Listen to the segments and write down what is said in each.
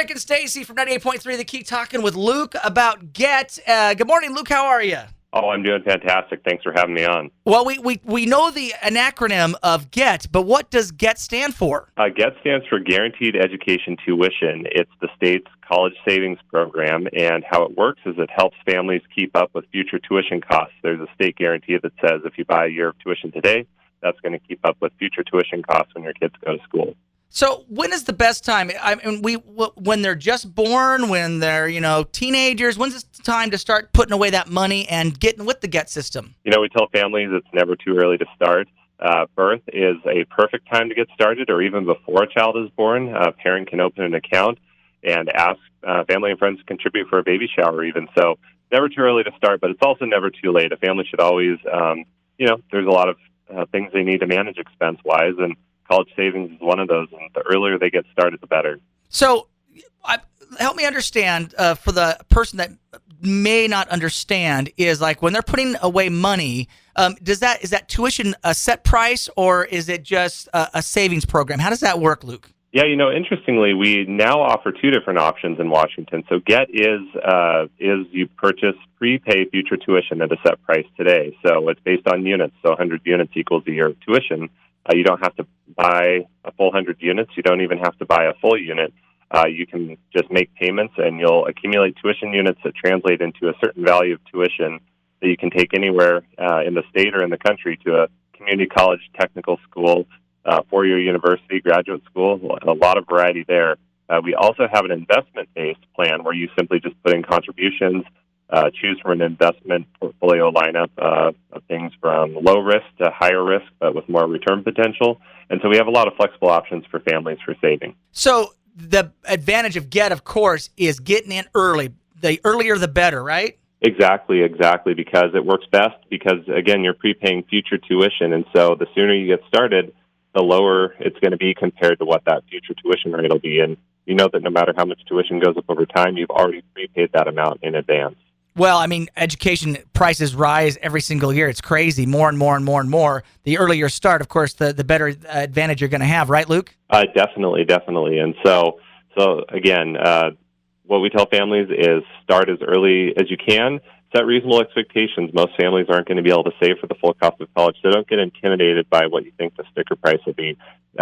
Rik and Stacy from 98.3 The Key talking with Luke about Get. Good morning, Luke. How are you? Oh, I'm doing fantastic. Thanks for having me on. Well, we know an acronym of GET, but what does GET stand for? GET stands for Guaranteed Education Tuition. It's the state's college savings program, and how it works is it helps families keep up with future tuition costs. There's a state guarantee that says if you buy a year of tuition today, that's going to keep up with future tuition costs when your kids go to school. So when is the best time? When they're just born, when they're teenagers. When's the time to start putting away that money and getting with the GET system? We tell families it's never too early to start. Birth is a perfect time to get started, or even before a child is born. A parent can open an account and ask family and friends to contribute for a baby shower even. So never too early to start, but it's also never too late. A family should always, there's a lot of things they need to manage expense-wise, and college savings is one of those, and the earlier they get started, the better. So help me understand, for the person that may not understand, is like when they're putting away money, is that tuition a set price, or is it just a savings program? How does that work, Luke? Yeah, interestingly, we now offer two different options in Washington. So GET is you purchase prepay future tuition at a set price today. So it's based on units. So 100 units equals a year of tuition. You don't have to buy a full 100 units. You don't even have to buy a full unit. You can just make payments, and you'll accumulate tuition units that translate into a certain value of tuition that you can take anywhere in the state or in the country to a community college, technical school, four-year university, graduate school, a lot of variety there. We also have an investment-based plan where you simply just put in contributions, choose from an investment portfolio lineup of things from low risk to higher risk, but with more return potential. And so we have a lot of flexible options for families for saving. So the advantage of GET, of course, is getting in early. The earlier, the better, right? Exactly, because it works best because, again, you're prepaying future tuition. And so the sooner you get started, the lower it's going to be compared to what that future tuition rate will be. And you know that no matter how much tuition goes up over time, you've already prepaid that amount in advance. Well, education prices rise every single year. It's crazy, more and more and more and more. The earlier start, of course, the better advantage you're going to have, right, Luke? Definitely. And so again, what we tell families is start as early as you can. Set reasonable expectations. Most families aren't going to be able to save for the full cost of college, so don't get intimidated by what you think the sticker price will be.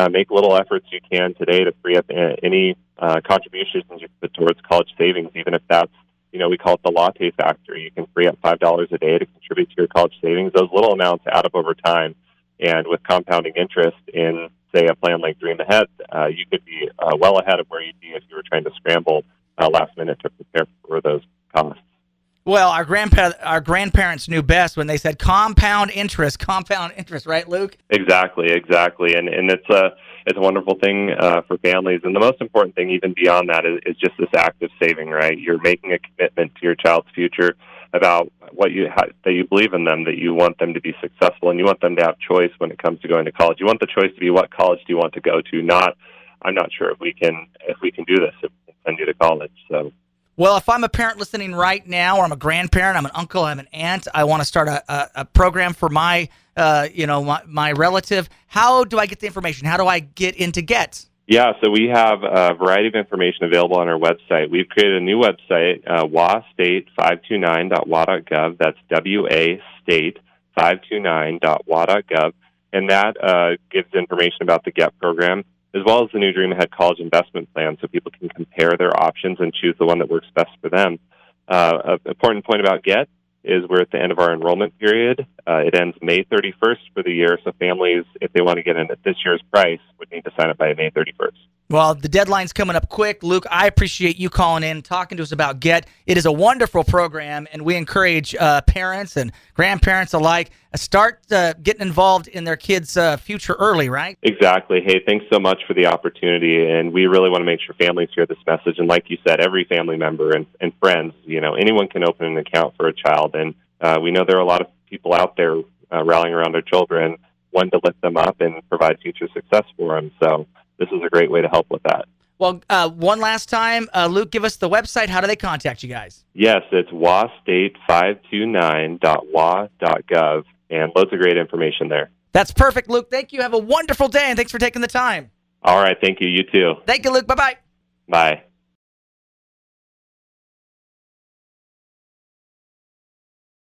Make little efforts you can today to free up any contributions you put towards college savings, even if that's, we call it the latte factor. You can free up $5 a day to contribute to your college savings. Those little amounts add up over time, and with compounding interest in, say, a plan like Dream Ahead, you could be well ahead of where you'd be if you were trying to scramble last minute to prepare for those costs. Well, our grandparents knew best when they said compound interest, right, Luke? Exactly, and it's a wonderful thing for families. And the most important thing, even beyond that, is just this active saving. Right, you're making a commitment to your child's future about that you believe in them, that you want them to be successful, and you want them to have choice when it comes to going to college. You want the choice to be what college do you want to go to, not I'm not sure if we can do this, if we can send you to college. So. Well, if I'm a parent listening right now, or I'm a grandparent, I'm an uncle, I'm an aunt, I want to start a program for my relative, how do I get the information? How do I get into GET? Yeah, so we have a variety of information available on our website. We've created a new website, wastate529.wa.gov. That's wastate529.wa.gov. And that gives information about the GET program, as well as the new Dream Ahead College Investment Plan, so people can compare their options and choose the one that works best for them. An important point about GET is we're at the end of our enrollment period. It ends May 31st for the year, so families, if they want to get in at this year's price, would need to sign up by May 31st. Well, the deadline's coming up quick. Luke, I appreciate you calling in, talking to us about GET. It is a wonderful program, and we encourage parents and grandparents alike, start getting involved in their kids' future early, right? Exactly. Hey, thanks so much for the opportunity, and we really want to make sure families hear this message. And like you said, every family member and friends, anyone can open an account for a child, and we know there are a lot of people out there rallying around their children, wanting to lift them up and provide future success for them. So this is a great way to help with that. Well, one last time, Luke, give us the website. How do they contact you guys? Yes, it's wastate529.wa.gov, and loads of great information there. That's perfect, Luke. Thank you. Have a wonderful day, and thanks for taking the time. All right. Thank you. You too. Thank you, Luke. Bye-bye. Bye.